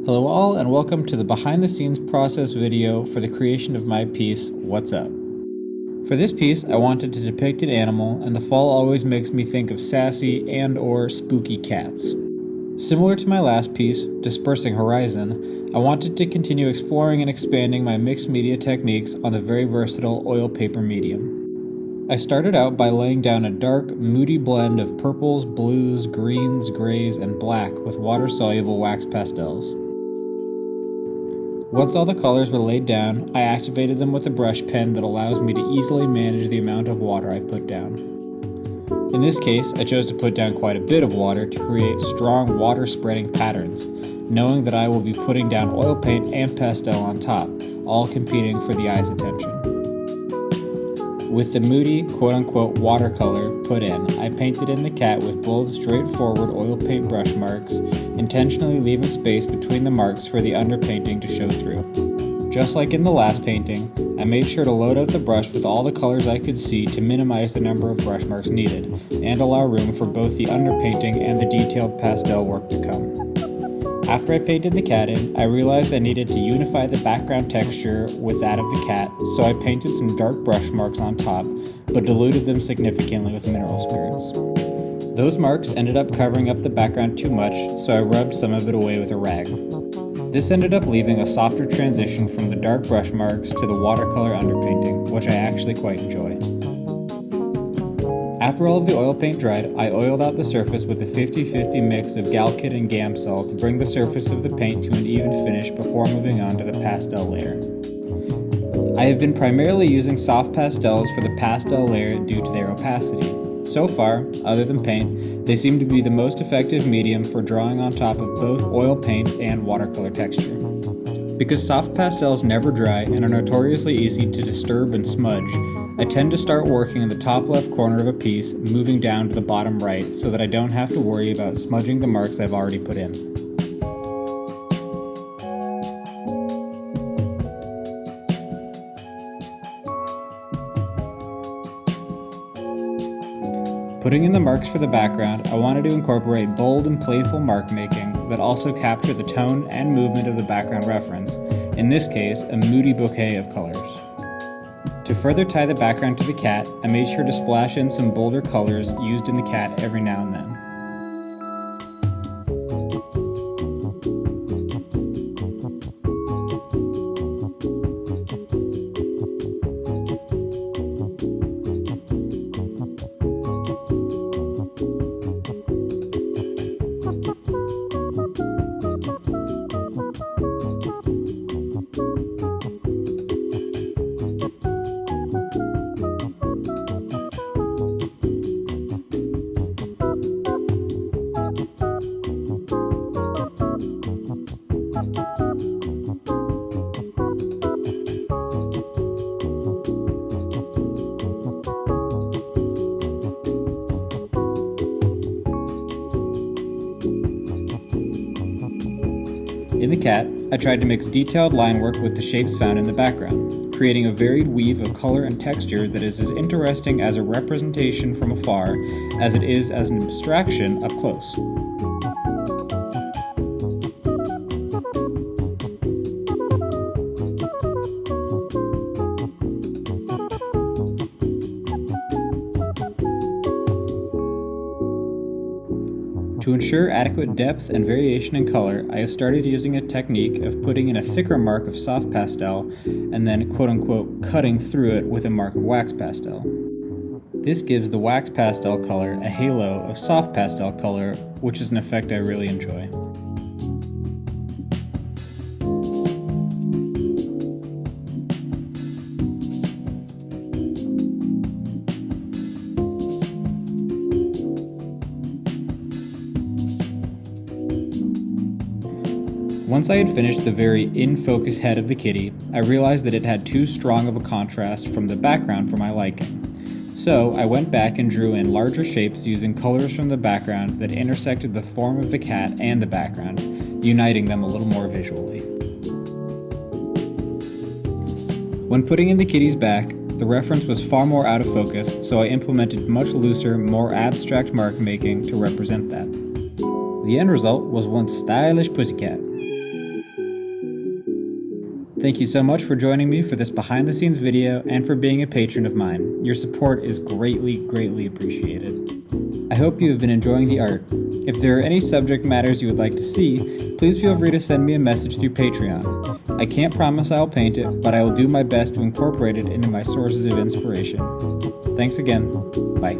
Hello all, and welcome to the behind the scenes process video for the creation of my piece, What's Up? For this piece, I wanted to depict an animal, and the fall always makes me think of sassy and or spooky cats. Similar to my last piece, Dispersing Horizon, I wanted to continue exploring and expanding my mixed media techniques on the very versatile oil paper medium. I started out by laying down a dark, moody blend of purples, blues, greens, grays, and black with water-soluble wax pastels. Once all the colors were laid down, I activated them with a brush pen that allows me to easily manage the amount of water I put down. In this case, I chose to put down quite a bit of water to create strong water-spreading patterns, knowing that I will be putting down oil paint and pastel on top, all competing for the eye's attention. With the moody, quote-unquote watercolor put in, I painted in the cat with bold, straightforward oil paint brush marks, intentionally leaving space between the marks for the underpainting to show through. Just like in the last painting, I made sure to load out the brush with all the colors I could see to minimize the number of brush marks needed, and allow room for both the underpainting and the detailed pastel work to come. After I painted the cat in, I realized I needed to unify the background texture with that of the cat, so I painted some dark brush marks on top, but diluted them significantly with mineral spirits. Those marks ended up covering up the background too much, so I rubbed some of it away with a rag. This ended up leaving a softer transition from the dark brush marks to the watercolor underpainting, which I actually quite enjoy. After all of the oil paint dried, I oiled out the surface with a 50-50 mix of Galkit and Gamsol to bring the surface of the paint to an even finish before moving on to the pastel layer. I have been primarily using soft pastels for the pastel layer due to their opacity. So far, other than paint, they seem to be the most effective medium for drawing on top of both oil paint and watercolor texture. Because soft pastels never dry and are notoriously easy to disturb and smudge, I tend to start working in the top left corner of a piece, moving down to the bottom right so that I don't have to worry about smudging the marks I've already put in. Putting in the marks for the background, I wanted to incorporate bold and playful mark making that also capture the tone and movement of the background reference, in this case, a moody bouquet of colors. To further tie the background to the cat, I made sure to splash in some bolder colors used in the cat every now and then. In the cat, I tried to mix detailed line work with the shapes found in the background, creating a varied weave of color and texture that is as interesting as a representation from afar as it is as an abstraction up close. To ensure adequate depth and variation in color, I have started using a technique of putting in a thicker mark of soft pastel and then quote-unquote cutting through it with a mark of wax pastel. This gives the wax pastel color a halo of soft pastel color, which is an effect I really enjoy. Once I had finished the very in-focus head of the kitty, I realized that it had too strong of a contrast from the background for my liking. So I went back and drew in larger shapes using colors from the background that intersected the form of the cat and the background, uniting them a little more visually. When putting in the kitty's back, the reference was far more out of focus, so I implemented much looser, more abstract mark making to represent that. The end result was one stylish pussycat. Thank you so much for joining me for this behind the scenes video and for being a patron of mine. Your support is greatly appreciated. I hope you have been enjoying the art. If there are any subject matters you would like to see, please feel free to send me a message through Patreon. I can't promise I'll paint it, but I will do my best to incorporate it into my sources of inspiration. Thanks again. Bye.